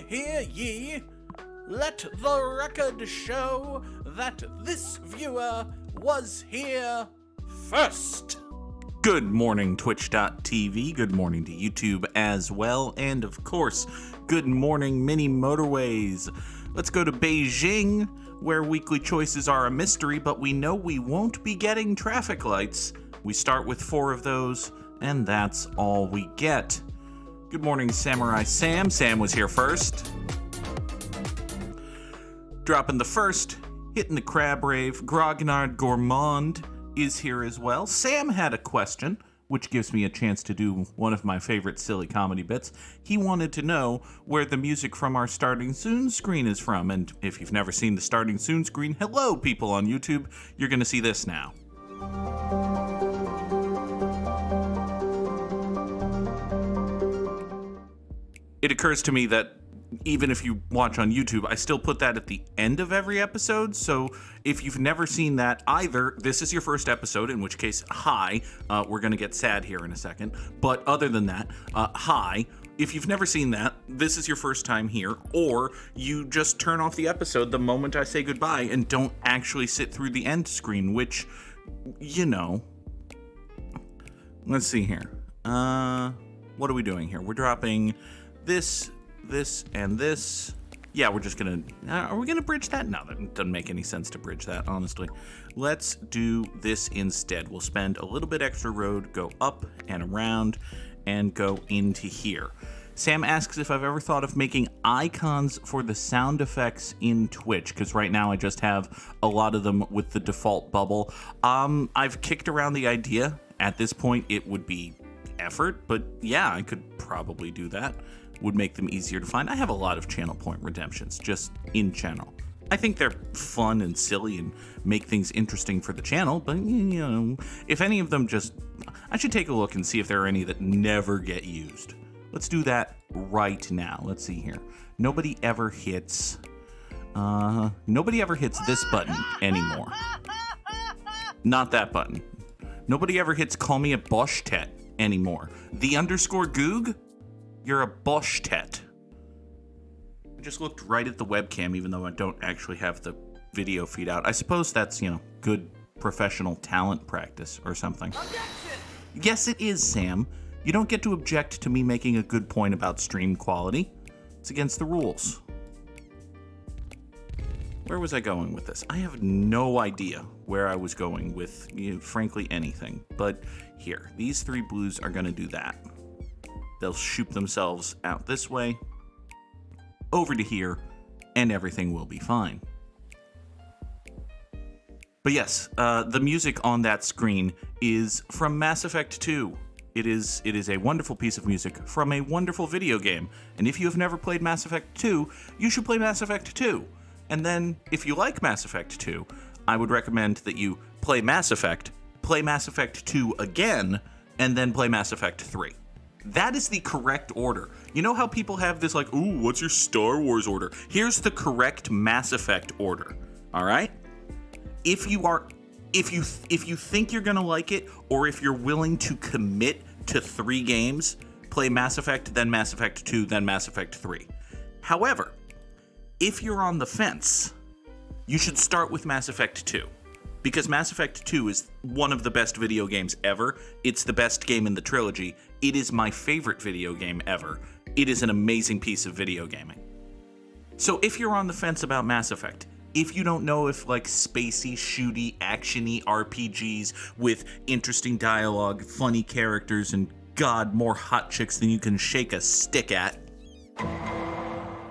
hear ye? Let the record show that this viewer was here first. Good morning, Twitch.tv. Good morning to YouTube as well. And of course, good morning, mini Motorways. Let's go to Beijing, where weekly choices are a mystery, but we know we won't be getting traffic lights. We start with 4 of those, and that's all we get. Good morning, Samurai Sam. Sam was here first. Dropping the first, hitting the crab rave. Grognard Gourmand is here as well. Sam had a question, which gives me a chance to do one of my favorite silly comedy bits. He wanted to know where the music from our Starting Soon screen is from. And if you've never seen the Starting Soon screen, hello, people on YouTube. You're going to see this now. It occurs to me that even if you watch on YouTube, I still put that at the end of every episode. So if you've never seen that either, this is your first episode, in which case, hi. We're going to get sad here in a second. But other than that, hi. If you've never seen that, this is your first time here, or you just turn off the episode the moment I say goodbye and don't actually sit through the end screen, which, you know. Let's see here. What are we doing here? We're dropping this, and this. Yeah, we're just gonna, are we gonna bridge that? No, that doesn't make any sense to bridge that, honestly. Let's do this instead. We'll spend a little bit extra road, go up and around, and go into here. Sam asks if I've ever thought of making icons for the sound effects in Twitch, because right now I just have a lot of them with the default bubble. I've kicked around the idea. At this point, it would be effort, but yeah, I could probably do that. Would make them easier to find. I have a lot of channel point redemptions, just in channel. I think they're fun and silly and make things interesting for the channel, but you know, if any of them just, I should take a look and see if there are any that never get used. Let's do that right now. Let's see here. Nobody ever hits this button anymore. Not that button. Nobody ever hits call me a Boschtet anymore. The underscore Goog? You're a Boschtet. I just looked right at the webcam, even though I don't actually have the video feed out. I suppose that's, you know, good professional talent practice or something. Objection! Yes, it is, Sam. You don't get to object to me making a good point about stream quality. It's against the rules. Where was I going with this? I have no idea where I was going with, you know, frankly, anything. But here, these 3 blues are going to do that. They'll shoot themselves out this way, over to here, and everything will be fine. But yes, the music on that screen is from Mass Effect 2. It is a wonderful piece of music from a wonderful video game. And if you have never played Mass Effect 2, you should play Mass Effect 2. And then, if you like Mass Effect 2, I would recommend that you play Mass Effect 2 again, and then play Mass Effect 3. That is the correct order. You know how people have this like, ooh, what's your Star Wars order? Here's the correct Mass Effect order. All right? If you think you're gonna like it, or if you're willing to commit to 3 games, play Mass Effect, then Mass Effect 2, then Mass Effect 3. However, if you're on the fence, you should start with Mass Effect 2. Because Mass Effect 2 is one of the best video games ever. It's the best game in the trilogy. It is my favorite video game ever. It is an amazing piece of video gaming. So if you're on the fence about Mass Effect, if you don't know if like spacey, shooty, actiony RPGs with interesting dialogue, funny characters, and God, more hot chicks than you can shake a stick at,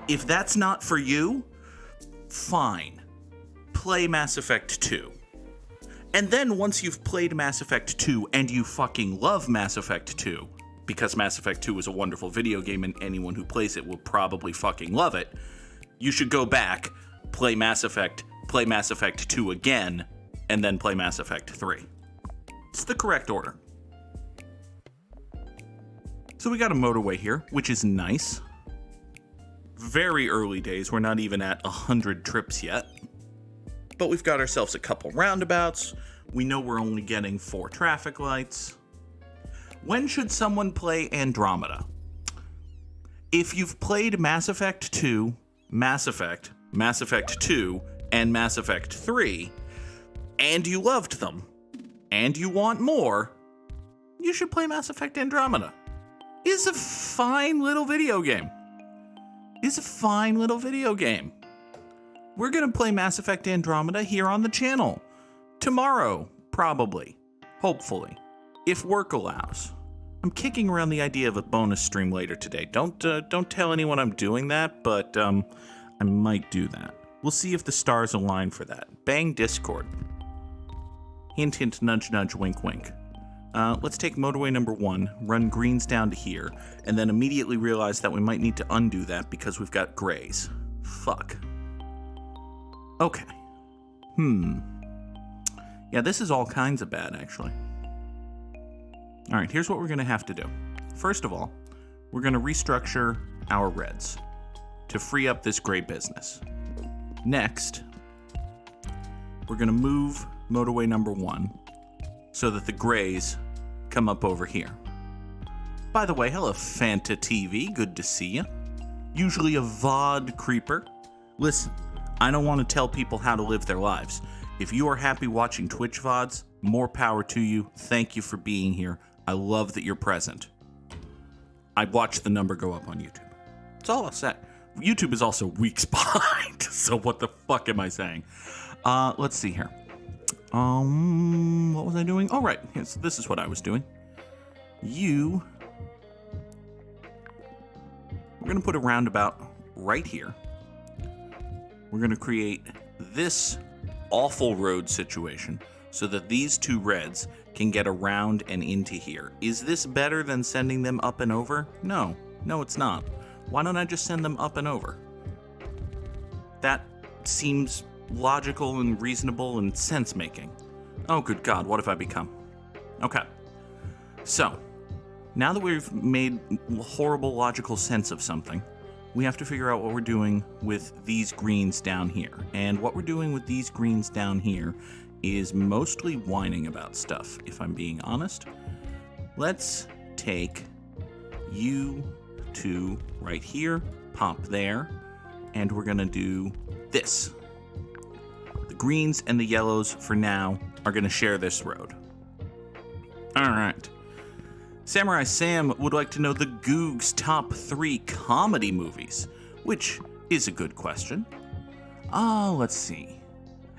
if that's not for you, fine. Play Mass Effect 2. And then once you've played Mass Effect 2 and you fucking love Mass Effect 2, because Mass Effect 2 is a wonderful video game and anyone who plays it will probably fucking love it, you should go back, play Mass Effect 2 again, and then play Mass Effect 3. It's the correct order. So we got a motorway here, which is nice. Very early days, we're not even at 100 trips yet. But we've got ourselves a couple roundabouts. We know we're only getting 4 traffic lights. When should someone play Andromeda? If you've played Mass Effect 2, Mass Effect 2, and Mass Effect 3, and you loved them, and you want more, you should play Mass Effect Andromeda. It's a fine little video game. We're going to play Mass Effect Andromeda here on the channel. Tomorrow, probably. Hopefully. If work allows. I'm kicking around the idea of a bonus stream later today. Don't tell anyone I'm doing that, but I might do that. We'll see if the stars align for that. Bang Discord. Hint, hint, nudge, nudge, wink, wink. Let's take motorway number 1, run greens down to here, and then immediately realize that we might need to undo that because we've got grays. Fuck. Okay. Yeah, this is all kinds of bad, actually. Alright, here's what we're going to have to do. First of all, we're going to restructure our reds to free up this gray business. Next, we're going to move motorway number 1 so that the grays come up over here. By the way, hello Fanta TV, good to see you. Usually a VOD creeper. Listen, I don't want to tell people how to live their lives. If you are happy watching Twitch VODs, more power to you. Thank you for being here. I love that you're present. I watch the number go up on YouTube. That's all I'll say. YouTube is also weeks behind, so what the fuck am I saying? Let's see here. What was I doing? Oh, right. Yes, this is what I was doing. We're going to put a roundabout right here. We're going to create this awful road situation so that these two reds can get around and into here. Is this better than sending them up and over? No. No, it's not. Why don't I just send them up and over? That seems logical and reasonable and sense-making. Oh, good God, what have I become? Okay. So, now that we've made horrible logical sense of something, we have to figure out what we're doing with these greens down here. And what we're doing with these greens down here is mostly whining about stuff, if I'm being honest. Let's take you two right here, pop there, and we're gonna do this. The greens and the yellows, for now, are gonna share this road. Alright. Samurai Sam would like to know the Goog's top 3 comedy movies, which is a good question. Let's see.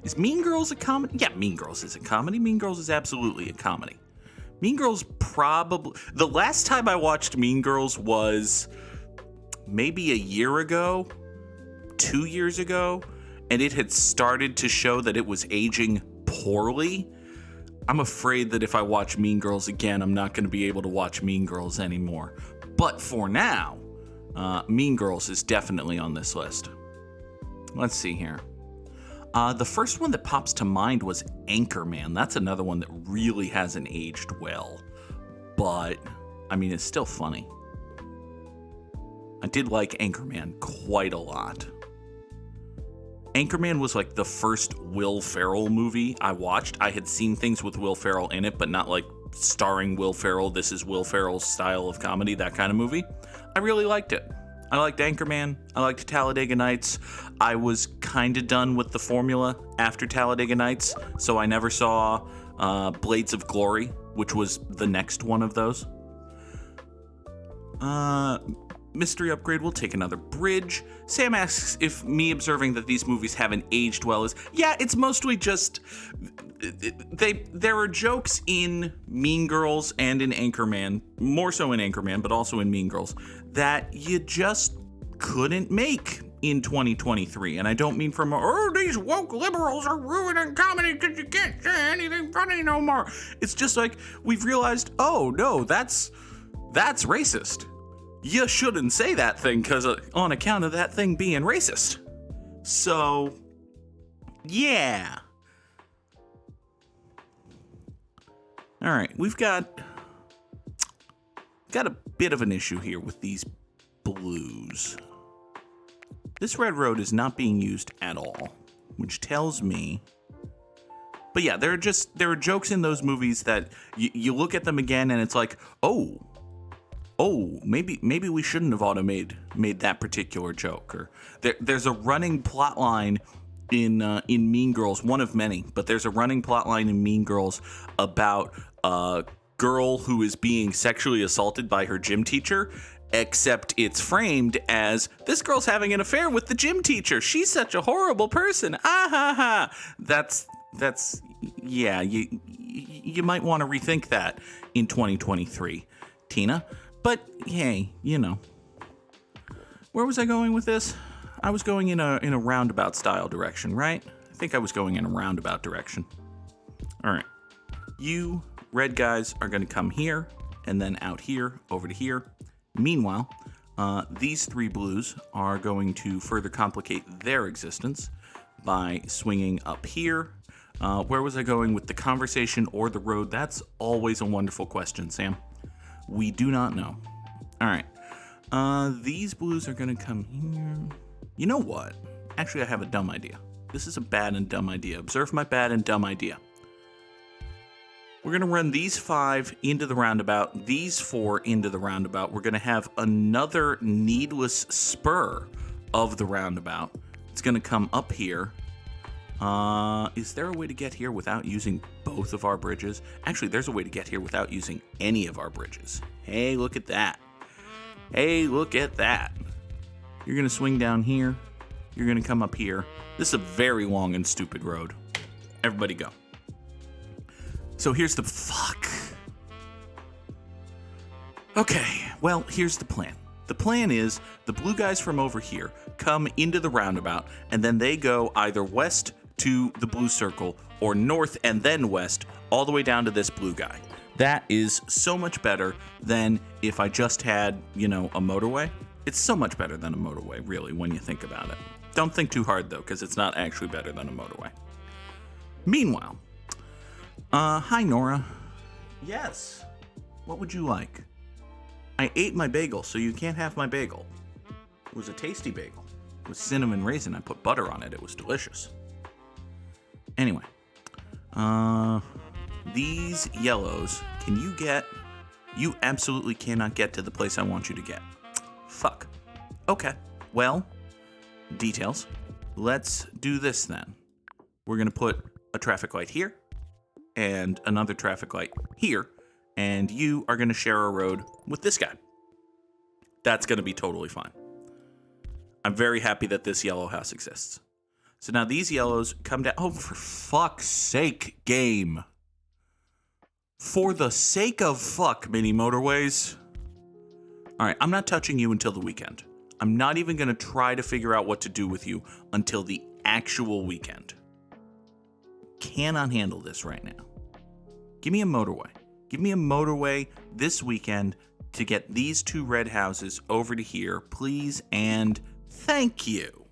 Is Mean Girls a comedy? Yeah, Mean Girls is a comedy. Mean Girls is absolutely a comedy. Mean Girls probably... The last time I watched Mean Girls was maybe a year ago, 2 years ago, and it had started to show that it was aging poorly. I'm afraid that if I watch Mean Girls again, I'm not going to be able to watch Mean Girls anymore. But for now, Mean Girls is definitely on this list. Let's see here. The first one that pops to mind was Anchorman. That's another one that really hasn't aged well. But, I mean, it's still funny. I did like Anchorman quite a lot. Anchorman was like the first Will Ferrell movie I watched. I had seen things with Will Ferrell in it, but not like starring Will Ferrell. This is Will Ferrell's style of comedy, that kind of movie. I really liked it. I liked Anchorman. I liked Talladega Nights. I was kind of done with the formula after Talladega Nights, so I never saw Blades of Glory, which was the next one of those. Mystery Upgrade, we'll take another bridge. Sam asks if me observing that these movies haven't aged well is... Yeah, it's mostly just... There are jokes in Mean Girls and in Anchorman, more so in Anchorman, but also in Mean Girls, that you just couldn't make in 2023. And I don't mean from, these woke liberals are ruining comedy because you can't say anything funny no more. It's just like, we've realized, oh, no, that's racist. You shouldn't say that thing because on account of that thing being racist. So, yeah. All right, we've got a bit of an issue here with these blues. This red road is not being used at all, which tells me... But yeah, there are jokes in those movies that you look at them again and it's like, oh, oh, maybe we shouldn't have made that particular joke. Or there's a running plot line in Mean Girls, one of many, but there's a running plot line in Mean Girls about a girl who is being sexually assaulted by her gym teacher, except it's framed as this girl's having an affair with the gym teacher. She's such a horrible person. Ah ha ha. That's yeah, you might want to rethink that in 2023, Tina. But hey, you know. Where was I going with this? I was going in a roundabout style direction, right? I think I was going in a roundabout direction. All right. You red guys are going to come here and then out here, over to here. Meanwhile, these three blues are going to further complicate their existence by swinging up here. Where was I going with the conversation or the road? That's always a wonderful question, Sam. We do not know. All right. These blues are going to come here. You know what? Actually, I have a dumb idea. This is a bad and dumb idea. Observe my bad and dumb idea. We're going to run these 5 into the roundabout, these 4 into the roundabout. We're going to have another needless spur of the roundabout. It's going to come up here. Is there a way to get here without using both of our bridges? Actually, there's a way to get here without using any of our bridges. Hey, look at that. Hey, look at that. You're going to swing down here. You're going to come up here. This is a very long and stupid road. Everybody go. So here's the fuck. Okay, well, here's the plan. The plan is the blue guys from over here come into the roundabout, and then they go either west to the blue circle or north and then west all the way down to this blue guy. That is so much better than if I just had, you know, a motorway. It's so much better than a motorway, really, when you think about it. Don't think too hard, though, because it's not actually better than a motorway. Meanwhile, hi, Nora. Yes. What would you like? I ate my bagel, so you can't have my bagel. It was a tasty bagel. It was cinnamon raisin. I put butter on it. It was delicious. Anyway, these yellows, can you get? You absolutely cannot get to the place I want you to get. Fuck. Okay. Well, details. Let's do this then. We're going to put a traffic light here and another traffic light here, and you are going to share a road with this guy. That's going to be totally fine. I'm very happy that this yellow house exists. So now these yellows come down. Oh, for fuck's sake, game. For the sake of fuck, mini motorways. All right, I'm not touching you until the weekend. I'm not even going to try to figure out what to do with you until the actual weekend. Cannot handle this right now. Give me a motorway. Give me a motorway this weekend to get these 2 red houses over to here, please, and thank you.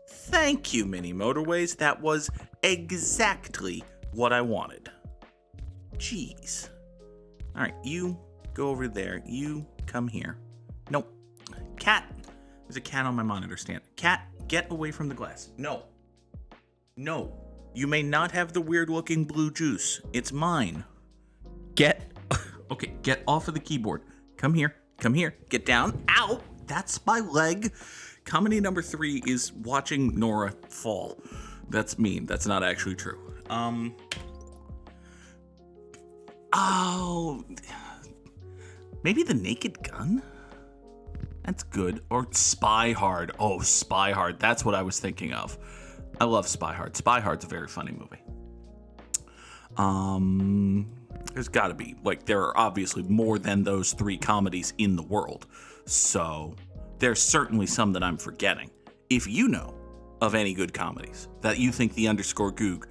Thank you, mini motorways. That was exactly what I wanted. Jeez. All right, you go over there. You come here. Nope. Cat. There's a cat on my monitor stand. Cat, get away from the glass. No. No. You may not have the weird-looking blue juice. It's mine. Okay, get off of the keyboard. Come here. Come here. Get down. Ow! That's my leg. Comedy number 3 is watching Nora fall. That's mean. That's not actually true. Oh, maybe the Naked Gun? That's good. Or Spy Hard. Oh, Spy Hard. That's what I was thinking of. I love Spy Hard. Spy Hard's a very funny movie. There's got to be. Like, there are obviously more than those 3 comedies in the world. So, there's certainly some that I'm forgetting. If you know of any good comedies that you think the _Goog,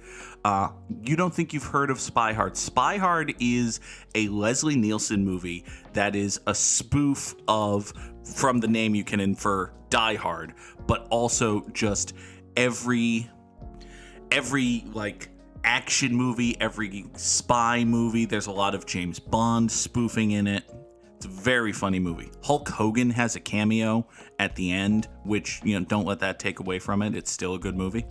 you don't think you've heard of Spy Hard. Spy Hard is a Leslie Nielsen movie that is a spoof of, from the name you can infer, Die Hard, but also just every like action movie, every spy movie. There's a lot of James Bond spoofing in it. It's a very funny movie. Hulk Hogan has a cameo at the end, which, you know, don't let that take away from it. It's still a good movie.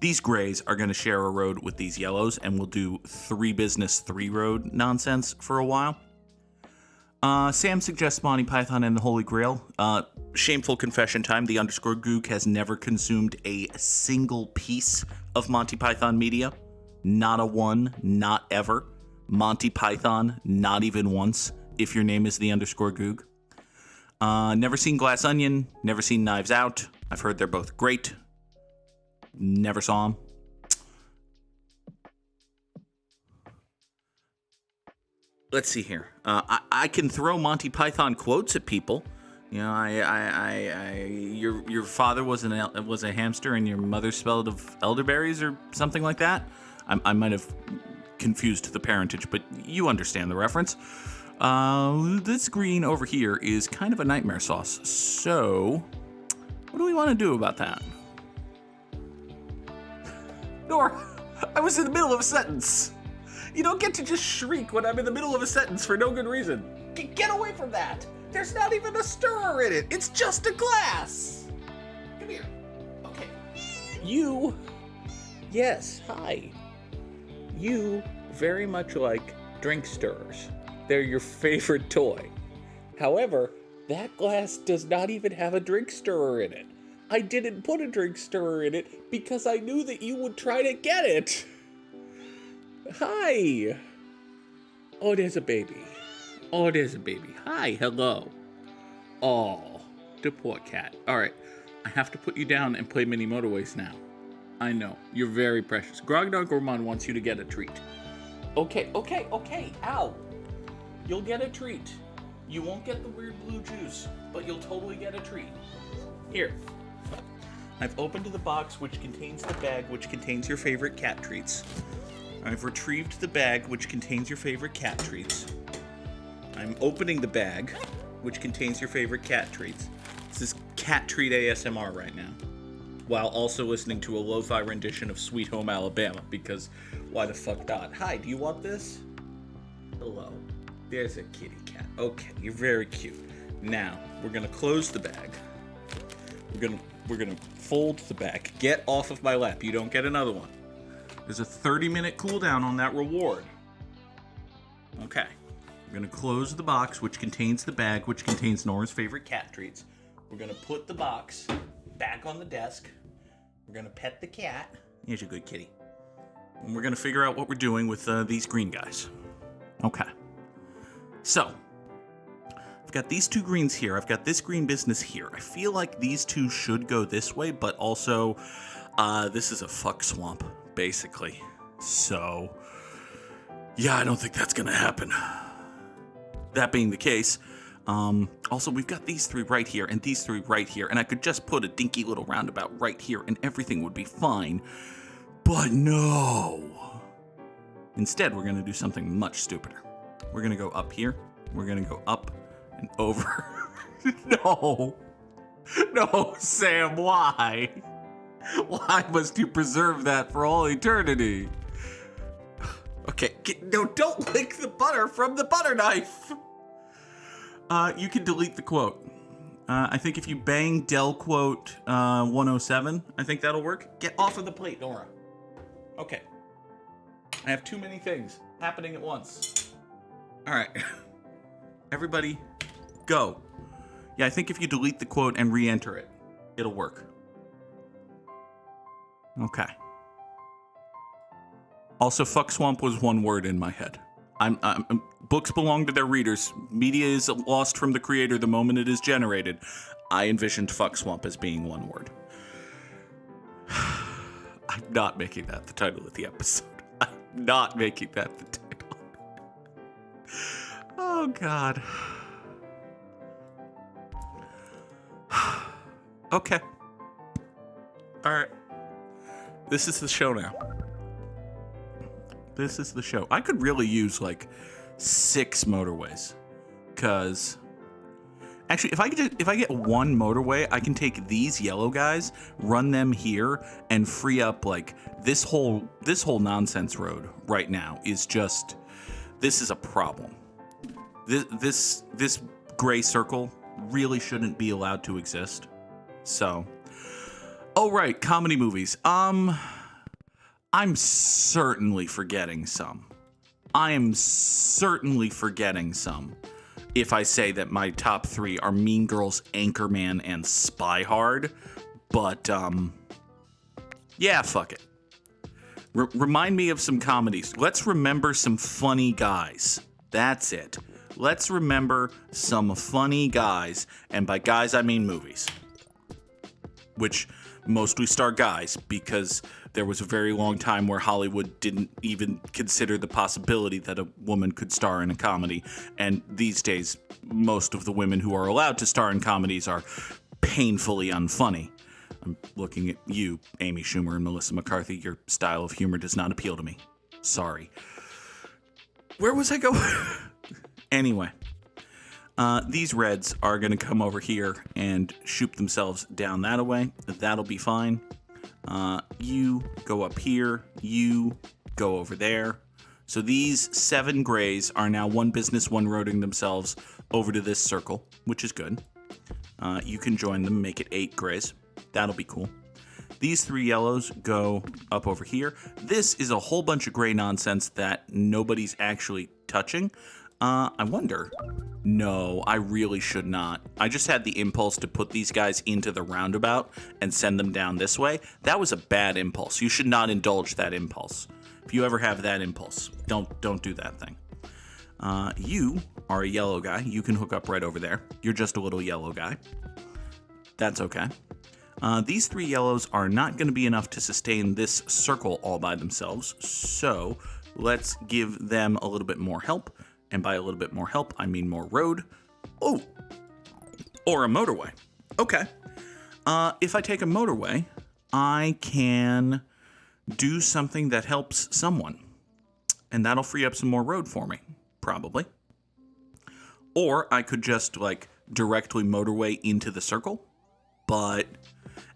These grays are going to share a road with these yellows, and we'll do 3 business 3 road nonsense for a while. Sam suggests Monty Python and the Holy Grail. Shameful confession time. The underscore Goog has never consumed a single piece of Monty Python media. Not a one, not ever. Monty Python, not even once, if your name is the underscore Goog. Never seen Glass Onion, never seen Knives Out. I've heard they're both great. Never saw them. Let's see here. I can throw Monty Python quotes at people. You know, your father was a hamster and your mother spelled of elderberries or something like that. I might have confused the parentage, but you understand the reference. This green over here is kind of a nightmare sauce. So, what do we want to do about that? Nora, I was in the middle of a sentence. You don't get to just shriek when I'm in the middle of a sentence for no good reason. Get away from that. There's not even a stirrer in it. It's just a glass. Come here. Okay. You. Yes, hi. You very much like drink stirrers. They're your favorite toy. However, that glass does not even have a drink stirrer in it. I didn't put a drink stirrer in it because I knew that you would try to get it. Hi. Oh, there's a baby. Oh, there's a baby. Hi, hello. Oh, the poor cat. All right, I have to put you down and play mini Motorways now. I know, you're very precious. Grognard Gourmand wants you to get a treat. Okay. Ow. You'll get a treat. You won't get the weird blue juice, but you'll totally get a treat. Here. I've opened the box which contains the bag which contains your favorite cat treats. I've retrieved the bag which contains your favorite cat treats. I'm opening the bag which contains your favorite cat treats. This is cat treat ASMR right now, while also listening to a lo-fi rendition of Sweet Home Alabama, because why the fuck not? Hi, do you want this? Hello. There's a kitty cat. Okay, you're very cute. Now, we're gonna close the bag. We're gonna fold the bag. Get off of my lap. You don't get another one. There's a 30-minute cooldown on that reward. Okay. We're going to close the box, which contains the bag, which contains Nora's favorite cat treats. We're going to put the box back on the desk. We're going to pet the cat. Here's your good kitty. And we're going to figure out what we're doing with these green guys. Okay. So, I've got these two greens here. I've got this green business here. I feel like these two should go this way, but also this is a fuck swamp, basically. So, yeah, I don't think that's going to happen. That being the case, also we've got these three right here and these three right here, and I could just put a dinky little roundabout right here and everything would be fine. But no. Instead, we're going to do something much stupider. We're going to go up here. We're going to go up and over. No. No, Sam, why? Why must you preserve that for all eternity? Okay, no, don't lick the butter from the butter knife. You can delete the quote. I think if you bang Del quote 107, I think that'll work. Get off of the plate, Nora. Okay. I have too many things happening at once. All right. Everybody, go. Yeah, I think if you delete the quote and re-enter it, it'll work. Okay. Also, fuck swamp was one word in my head. Books belong to their readers. Media is lost from the creator the moment it is generated. I envisioned fuck swamp as being one word. I'm not making that the title of the episode. I'm not making that the title. Oh, God. Okay. All right. This is the show now. This is the show. I could really use like 6 motorways, cause actually, if I get one motorway, I can take these yellow guys, run them here, and free up like this whole nonsense road right now is just, this is a problem. This gray circle really shouldn't be allowed to exist. So, oh right, comedy movies. I'm certainly forgetting some. I am certainly forgetting some. if I say that my top 3 are Mean Girls, Anchorman, and Spy Hard. But, yeah, fuck it. Remind me of some comedies. Let's remember some funny guys. That's it. Let's remember some funny guys. And by guys, I mean movies. Which mostly star guys, because there was a very long time where Hollywood didn't even consider the possibility that a woman could star in a comedy. And these days, most of the women who are allowed to star in comedies are painfully unfunny. I'm looking at you, Amy Schumer and Melissa McCarthy. Your style of humor does not appeal to me. Sorry. Where was I going? Anyway, these reds are going to come over here and shoot themselves down that way. That'll be fine. You go up here. You go over there. So these 7 grays are now one business, one roading themselves over to this circle, which is good. You can join them, make it 8 grays. That'll be cool. These 3 yellows go up over here. This is a whole bunch of gray nonsense that nobody's actually touching. I wonder. No, I really should not. I just had the impulse to put these guys into the roundabout and send them down this way. That was a bad impulse. You should not indulge that impulse. If you ever have that impulse, don't do that thing. You are a yellow guy. You can hook up right over there. You're just a little yellow guy. That's okay. These 3 yellows are not going to be enough to sustain this circle all by themselves, so let's give them a little bit more help. And by a little bit more help, I mean more road. Oh, or a motorway. Okay. If I take a motorway, I can do something that helps someone. And that'll free up some more road for me, probably. Or I could just, directly motorway into the circle. But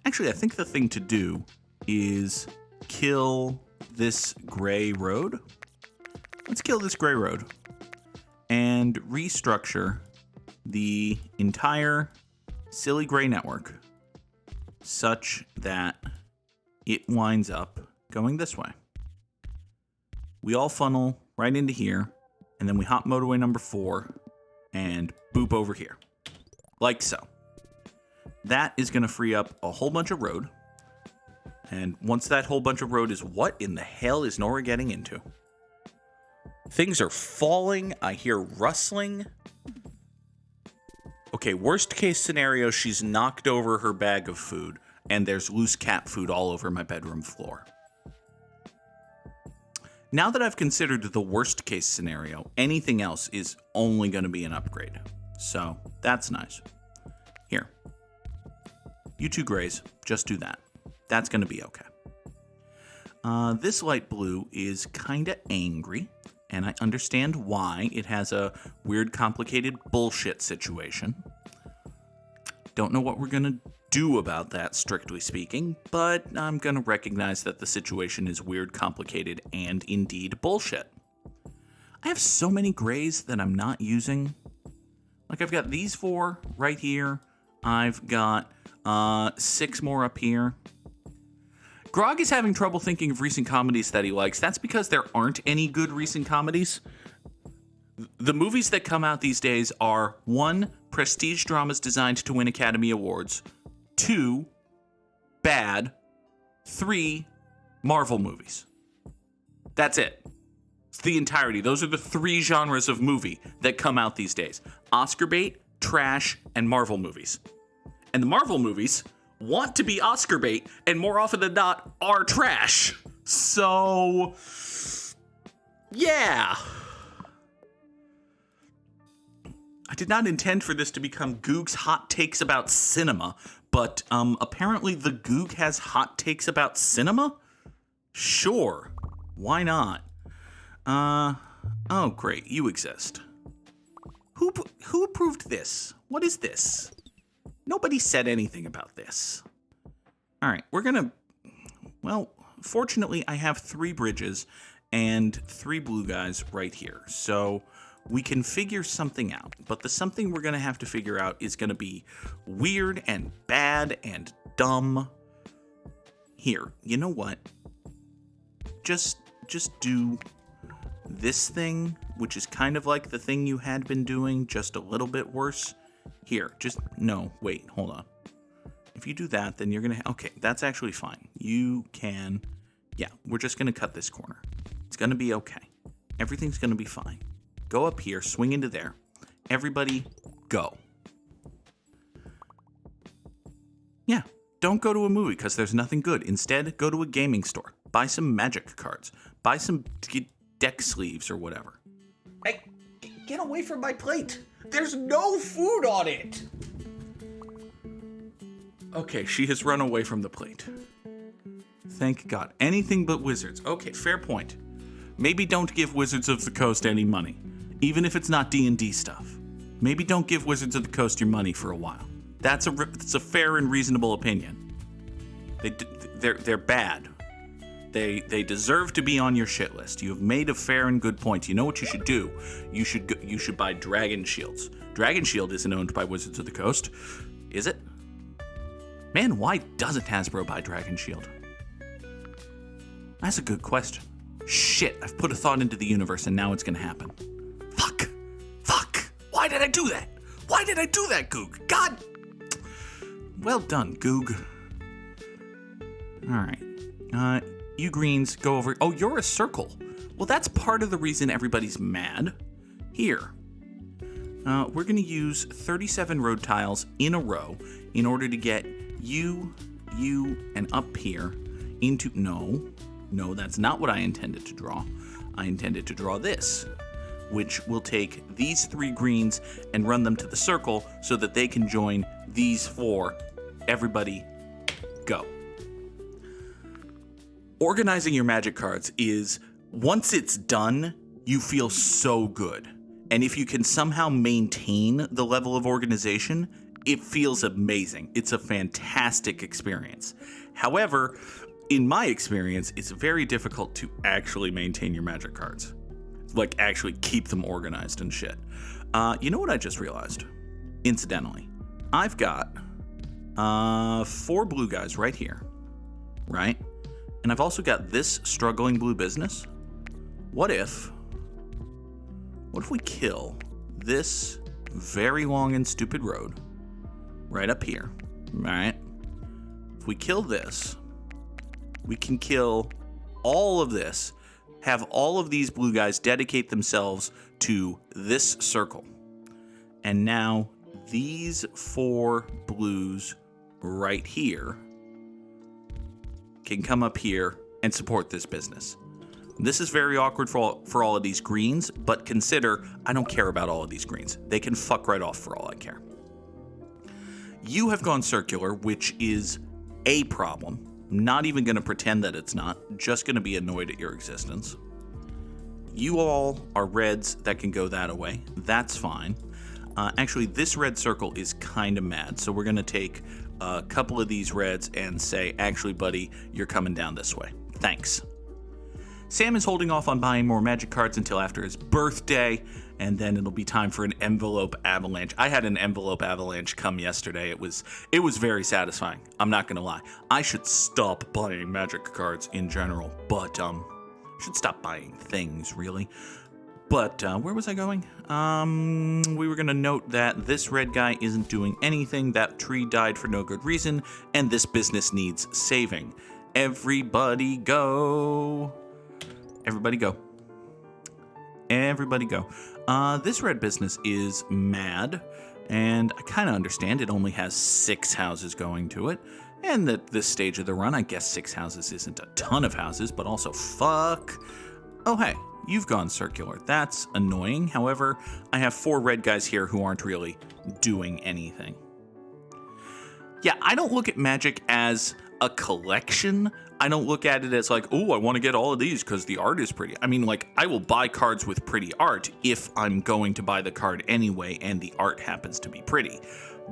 actually, I think the thing to do is kill this gray road. Let's kill this gray road. And restructure the entire silly gray network such that it winds up going this way. We all funnel right into here, and then we hop motorway number 4 and boop over here. Like so. That is going to free up a whole bunch of road. And once that whole bunch of road is, what in the hell is Nora getting into? Things are falling. I hear rustling. Okay, worst case scenario, she's knocked over her bag of food, and there's loose cat food all over my bedroom floor. Now that I've considered the worst case scenario, anything else is only going to be an upgrade. So, that's nice. Here. You 2 grays, just do that. That's going to be okay. This light blue is kind of angry. And I understand why. It has a weird, complicated bullshit situation. Don't know what we're going to do about that, strictly speaking, but I'm going to recognize that the situation is weird, complicated, and indeed bullshit. I have so many grays that I'm not using. I've got these 4 right here. I've got 6 more up here. Grog is having trouble thinking of recent comedies that he likes. That's because there aren't any good recent comedies. The movies that come out these days are 1, prestige dramas designed to win Academy Awards. 2, bad. 3, Marvel movies. That's it. It's the entirety. Those are the 3 genres of movie that come out these days. Oscar bait, trash, and Marvel movies. And the Marvel movies want to be Oscar bait, and more often than not, are trash. So, yeah. I did not intend for this to become Goog's hot takes about cinema, but apparently the Goog has hot takes about cinema? Sure. Why not? Oh, great. You exist. Who approved this? What is this? Nobody said anything about this. All right, we're gonna... Well, fortunately, I have 3 bridges and 3 blue guys right here. So we can figure something out. But the something we're gonna have to figure out is gonna be weird and bad and dumb. Here, you know what? Just do this thing, which is kind of like the thing you had been doing, just a little bit worse. Here, no, wait, hold on. If you do that, then you're gonna, okay, that's actually fine. You can, yeah, we're just gonna cut this corner. It's gonna be okay. Everything's gonna be fine. Go up here, swing into there. Everybody, go. Yeah, don't go to a movie because there's nothing good. Instead, go to a gaming store. Buy some Magic cards. Buy some deck sleeves or whatever. Hey, get away from my plate. There's no food on it. Okay, she has run away from the plate. Thank God. Anything but Wizards. Okay, fair point. Maybe don't give Wizards of the Coast any money, even if it's not D&D stuff. Maybe don't give Wizards of the Coast your money for a while. That's a fair and reasonable opinion. They're bad. They deserve to be on your shit list. You have made a fair and good point. You know what you should do? You should buy Dragon Shields. Dragon Shield isn't owned by Wizards of the Coast, is it? Man, why doesn't Hasbro buy Dragon Shield? That's a good question. Shit, I've put a thought into the universe and now it's gonna happen. Fuck. Why did I do that? Why did I do that, Goog? God. Well done, Goog. All right. You greens go over. Oh, you're a circle. Well, that's part of the reason everybody's mad. Here. We're gonna use 37 road tiles in a row in order to get you, and up here into, no, that's not what I intended to draw. I intended to draw this, which will take these 3 greens and run them to the circle so that they can join these 4. Everybody, go. Organizing your Magic cards is, once it's done, you feel so good. And if you can somehow maintain the level of organization, it feels amazing. It's a fantastic experience. However, in my experience, it's very difficult to actually maintain your Magic cards. Like, actually keep them organized and shit. You know what I just realized? Incidentally, I've got 4 blue guys right here, right? And I've also got this struggling blue business. What if we kill this very long and stupid road right up here, right? If we kill this, we can kill all of this, have all of these blue guys dedicate themselves to this circle. And now these 4 blues right here can come up here and support this business. This is very awkward for all of these greens, but consider, I don't care about all of these greens. They can fuck right off for all I care. You have gone circular, which is a problem. I'm not even going to pretend that it's not, just going to be annoyed at your existence. You all are reds that can go that way. That's fine. Actually, this red circle is kind of mad, so we're going to take a couple of these reds and say, actually, buddy, you're coming down this way. Thanks. Sam is holding off on buying more Magic cards until after his birthday, and then it'll be time for an envelope avalanche. I had an envelope avalanche come yesterday. It was very satisfying. I'm not gonna lie. I should stop buying Magic cards in general, but should stop buying things really. But where was I going? We were gonna note that this red guy isn't doing anything. That tree died for no good reason, and this business needs saving. Everybody go. Everybody go. Everybody go. This red business is mad, and I kind of understand it only has 6 houses going to it. And at this stage of the run, I guess 6 houses isn't a ton of houses, but also fuck. Oh, hey, you've gone circular. That's annoying. However, I have 4 red guys here who aren't really doing anything. Yeah, I don't look at Magic as a collection. I don't look at it as like, oh, I want to get all of these because the art is pretty. I mean, like, I will buy cards with pretty art if I'm going to buy the card anyway and the art happens to be pretty.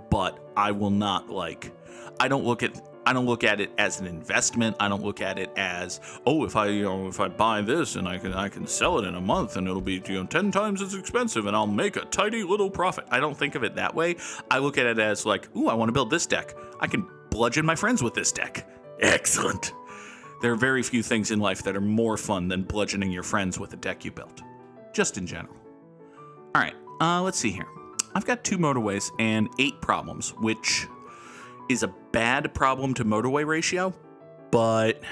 But I will not, like, I don't look at it as an investment. I don't look at it as, oh, if I buy this and I can sell it in a month and it'll be 10 times as expensive and I'll make a tidy little profit. I don't think of it that way. I look at it as like, ooh, I want to build this deck. I can bludgeon my friends with this deck. Excellent. There are very few things in life that are more fun than bludgeoning your friends with a deck you built. just in general. All right, let's see here. I've got 2 motorways and 8 problems, which is a bad problem to motorway ratio, but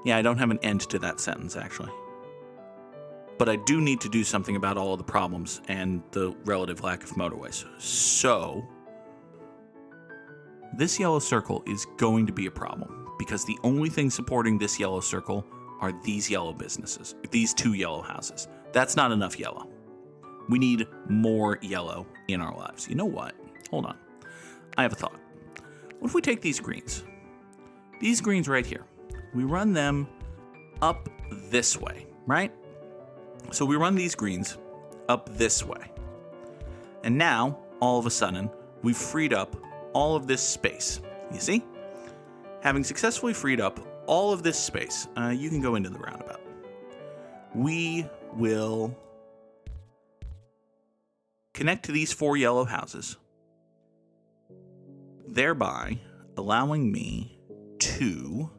yeah, I don't have an end to that sentence, actually. But I do need to do something about all of the problems and the relative lack of motorways. So this yellow circle is going to be a problem because the only thing supporting this yellow circle are these yellow businesses, these 2 yellow houses. That's not enough yellow. We need more yellow in our lives. You know what? Hold on. I have a thought. What if we take these greens right here, we run them up this way, right? So we run these greens up this way. And now, all of a sudden, we've freed up all of this space. You see? Having successfully freed up all of this space, you can go into the roundabout. We will connect to these 4 yellow houses, thereby allowing me to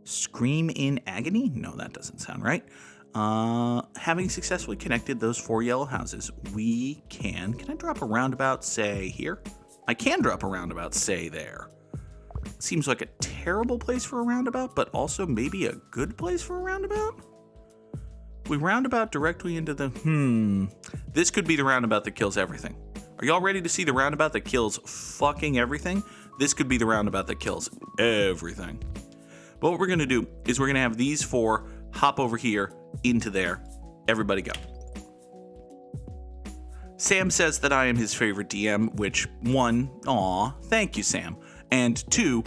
scream in agony? No, that doesn't sound right. Having successfully connected those 4 yellow houses, we can I drop a roundabout, say, here? I can drop a roundabout, say, there. Seems like a terrible place for a roundabout, but also maybe a good place for a roundabout? We roundabout directly into the, This could be the roundabout that kills everything. Are y'all ready to see the roundabout that kills fucking everything? This could be the roundabout that kills everything. But what we're going to do is we're going to have these 4 hop over here into there. Everybody go. Sam says that I am his favorite DM, which 1, thank you, Sam. And 2,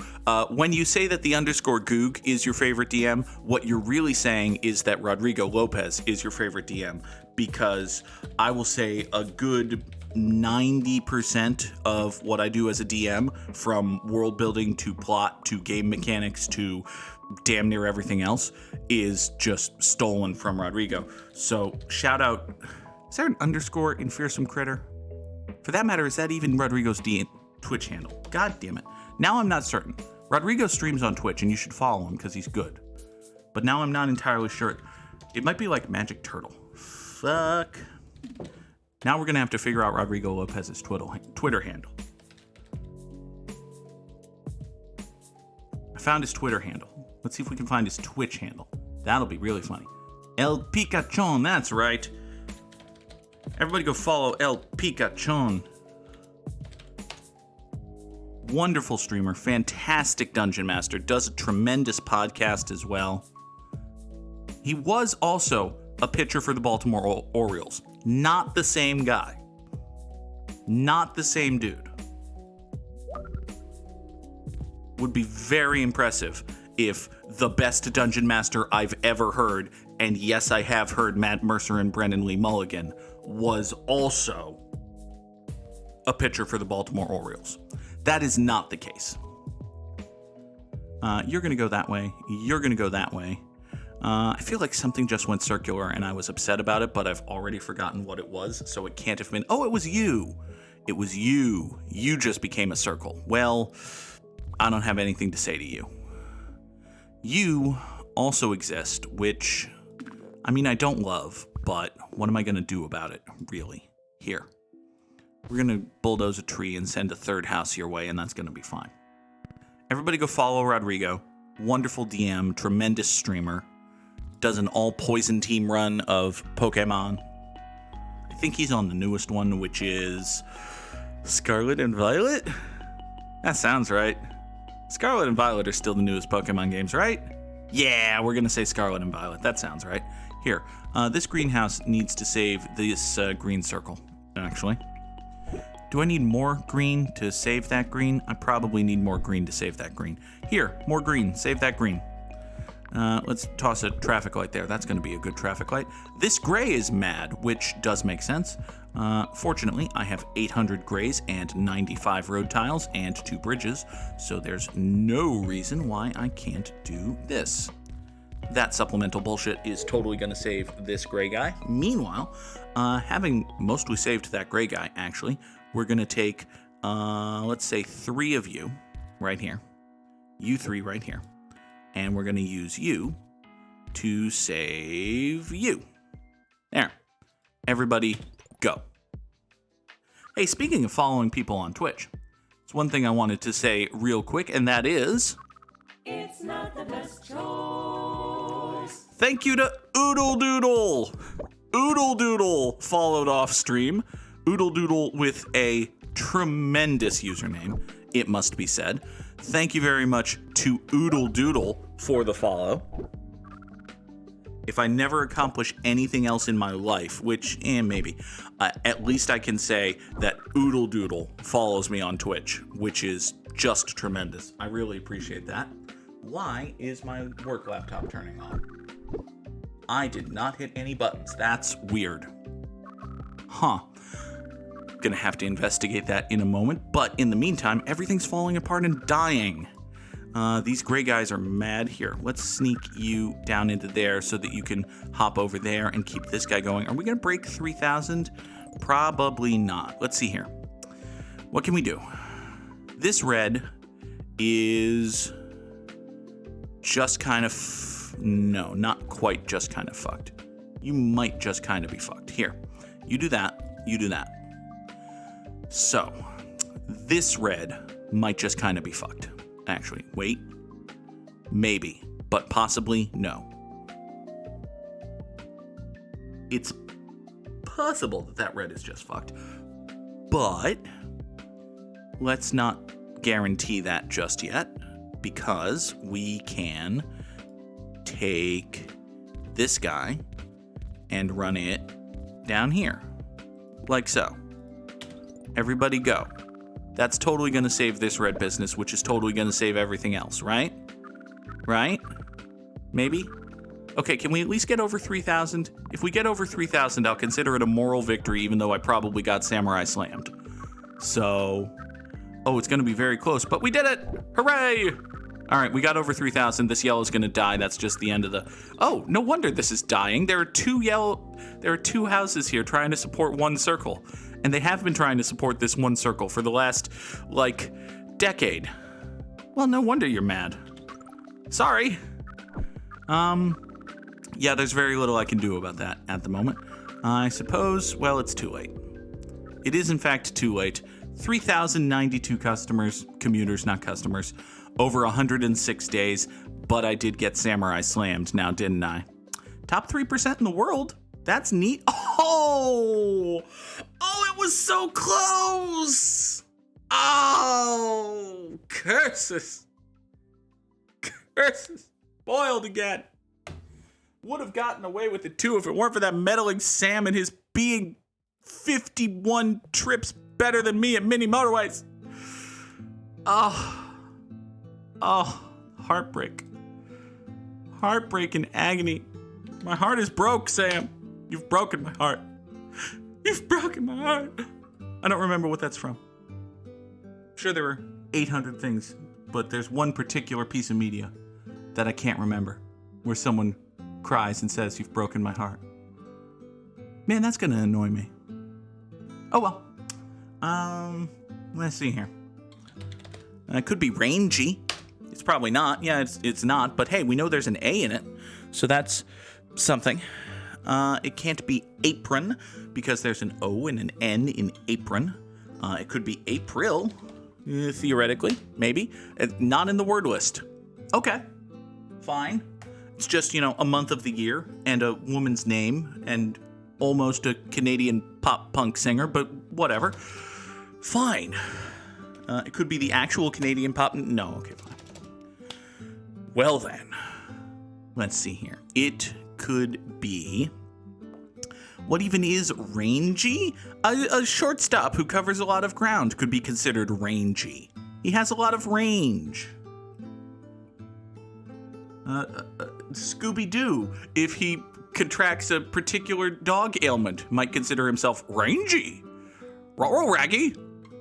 when you say that the _Goog is your favorite DM, what you're really saying is that Rodrigo Lopez is your favorite DM, because I will say a good 90% of what I do as a DM, from world building to plot to game mechanics to damn near everything else, is just stolen from Rodrigo. So shout out. Is there an _ in Fearsome Critter? For that matter, is that even Rodrigo's Twitch handle? God damn it. Now I'm not certain. Rodrigo streams on Twitch and you should follow him because he's good. But now I'm not entirely sure. It might be like Magic Turtle. Fuck. Now we're going to have to figure out Rodrigo Lopez's Twitter handle. I found his Twitter handle. Let's see if we can find his Twitch handle. That'll be really funny. El Picachon, that's right. Everybody go follow El Picachon. Wonderful streamer, fantastic dungeon master, does a tremendous podcast as well. He was also a pitcher for the Baltimore Orioles. Not the same guy. Not the same dude. Would be very impressive if the best dungeon master I've ever heard, and yes, I have heard Matt Mercer and Brendan Lee Mulligan, was also a pitcher for the Baltimore Orioles. That is not the case. You're going to go that way. You're going to go that way. I feel like something just went circular and I was upset about it, but I've already forgotten what it was, so it can't have been. Oh, it was you. It was you. You just became a circle. Well, I don't have anything to say to you. You also exist, which, I mean, I don't love, but what am I going to do about it, really? Here. We're going to bulldoze a tree and send a 3rd house your way, and that's going to be fine. Everybody go follow Rodrigo. Wonderful DM, tremendous streamer. Does an all-poison team run of Pokemon. I think he's on the newest one, which is Scarlet and Violet? That sounds right. Scarlet and Violet are still the newest Pokemon games, right? Yeah, we're going to say Scarlet and Violet. That sounds right. Here, this greenhouse needs to save this green circle, actually. Do I need more green to save that green? I probably need more green to save that green. Here, more green. Save that green. Let's toss a traffic light there. That's going to be a good traffic light. This gray is mad, which does make sense. Fortunately, I have 800 grays and 95 road tiles and 2 bridges, so there's no reason why I can't do this. That supplemental bullshit is totally going to save this gray guy. Meanwhile, having mostly saved that gray guy, actually, we're going to take, let's say, 3 of you right here. You 3 right here. And we're going to use you to save you. There. Everybody go. Hey, speaking of following people on Twitch, it's one thing I wanted to say real quick, and that is... It's not the best choice. Thank you to Oodle Doodle. Oodle Doodle followed off stream. Oodle Doodle with a tremendous username, it must be said. Thank you very much to Oodle Doodle for the follow. If I never accomplish anything else in my life, which, maybe, at least I can say that Oodle Doodle follows me on Twitch, which is just tremendous. I really appreciate that. Why is my work laptop turning on? I did not hit any buttons. That's weird. Huh. Gonna have to investigate that in a moment, but in the meantime, everything's falling apart and dying. These gray guys are mad. Here, let's sneak you down into there so that you can hop over there and keep this guy going. Are we gonna break 3,000? Probably not. Let's see here. What can we do? This red is just kind of... no, not quite just kind of fucked. You might just kind of be fucked. Here, you do that, you do that. So, this red might just kind of be fucked. Actually, wait. Maybe, but possibly no. It's possible that that red is just fucked. But let's not guarantee that just yet, because we can take this guy and run it down here. Like so. Everybody go. That's totally going to save this red business, which is totally going to save everything else, right? Right? Maybe? Okay, can we at least get over 3,000? If we get over 3,000, I'll consider it a moral victory, even though I probably got samurai slammed. So, oh, it's going to be very close, but we did it! Hooray! All right, we got over 3,000. This yellow's going to die. That's just the end of the... oh, no wonder this is dying. There are two houses here trying to support one circle. And they have been trying to support this one circle for the last, decade. Well, no wonder you're mad. Sorry. Yeah, there's very little I can do about that at the moment. I suppose, well, it's too late. It is, in fact, too late. 3,092 customers, commuters, not customers, over 106 days, but I did get samurai slammed now, didn't I? Top 3% in the world? That's neat. Oh, it was so close. Oh, curses. Boiled again. Would have gotten away with it too if it weren't for that meddling Sam and his being 51 trips better than me at mini motorways. Oh, heartbreak. Heartbreak and agony. My heart is broke, Sam. You've broken my heart. You've broken my heart. I don't remember what that's from. I'm sure there were 800 things, but there's one particular piece of media that I can't remember, where someone cries and says, "You've broken my heart." Man, that's gonna annoy me. Oh well. Let's see here. It could be rangy. It's probably not. Yeah, it's not. But hey, we know there's an A in it, so that's something. It can't be apron because there's an O and an N in apron. It could be April, theoretically, maybe. Not in the word list. Okay, fine. It's just, a month of the year and a woman's name and almost a Canadian pop punk singer, but whatever. Fine. It could be the actual Canadian pop. No, okay, fine. Well then, let's see here. It could be... what even is rangy? A shortstop who covers a lot of ground could be considered rangy. He has a lot of range. Scooby-Doo, if he contracts a particular dog ailment, might consider himself rangy. Ruh-roh, Raggy.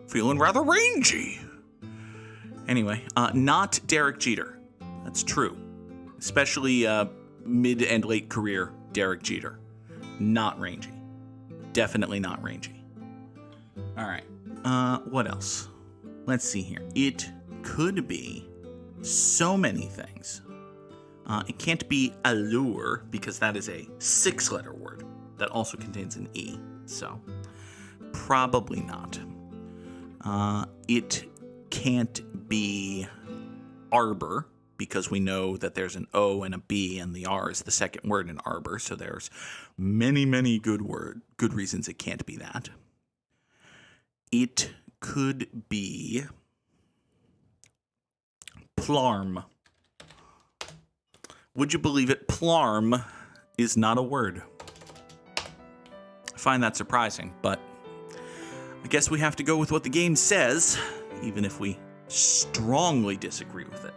Feeling rather rangy. Anyway, not Derek Jeter. That's true. Especially mid and late career Derek Jeter. Not rangy. Definitely not rangy. All right. What else? Let's see here. It could be so many things. It can't be allure because that is a 6-letter word that also contains an E. So, probably not. It can't be arbor because we know that there's an O and a B and the R is the second word in arbor. So there's many good reasons it can't be that. It could be plarm. Would you believe it? Plarm is not a word. I find that surprising, but I guess we have to go with what the game says, even if we strongly disagree with it.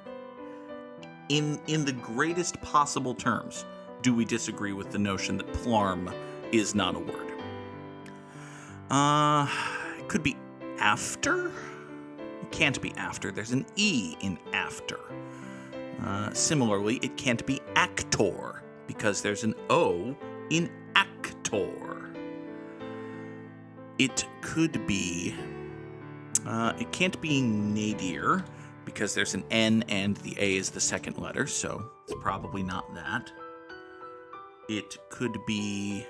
In the greatest possible terms, do we disagree with the notion that plarm is not a word? It could be after? It can't be after. There's an E in after. Similarly, it can't be actor because there's an O in actor. It could be... it can't be nadir because there's an N and the A is the second letter, so it's probably not that. It could be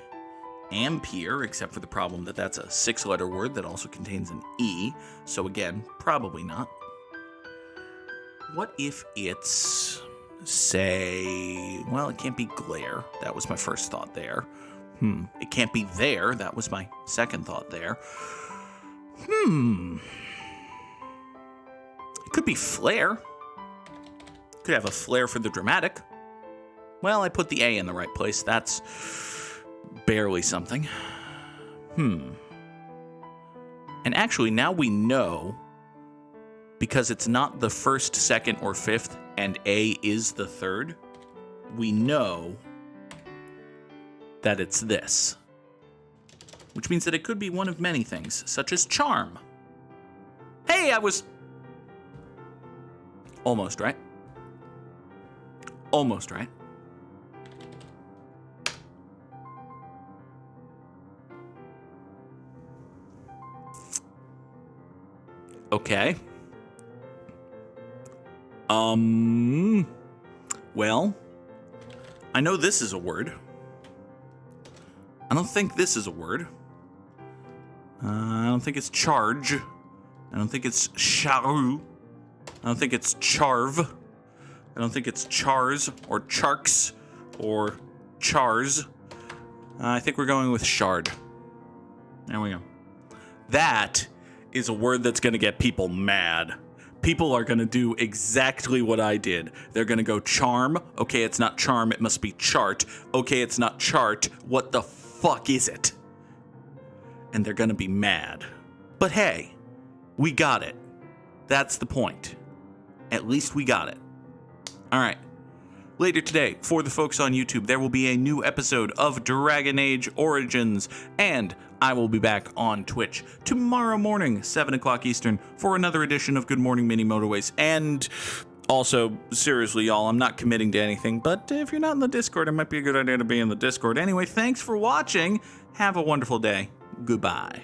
ampere, except for the problem that that's a 6-letter word that also contains an E, so again, probably not. What if it's, say, well, it can't be glare. That was my first thought there. It can't be there. That was my second thought there. It could be flair. Could have a flair for the dramatic. Well, I put the A in the right place. That's barely something. And actually, now we know, because it's not the first, second, or fifth, and A is the third, we know that it's this. Which means that it could be one of many things, such as charm. Hey, I was... almost right. Almost right. Okay. Well, I know this is a word. I don't think this is a word. I don't think it's charge. I don't think it's charu. I don't think it's charv. I don't think it's chars or charks or chars. I think we're going with shard. There we go. That is a word that's going to get people mad. People are going to do exactly what I did. They're going to go charm. Okay, it's not charm. It must be chart. Okay, it's not chart. What the fuck is it? And they're going to be mad. But hey, we got it. That's the point. At least we got it. All right. Later today, for the folks on YouTube, there will be a new episode of Dragon Age Origins, and I will be back on Twitch tomorrow morning, 7 o'clock Eastern, for another edition of Good Morning Mini Motorways. And also, seriously, y'all, I'm not committing to anything, but if you're not in the Discord, it might be a good idea to be in the Discord. Anyway, thanks for watching. Have a wonderful day. Goodbye.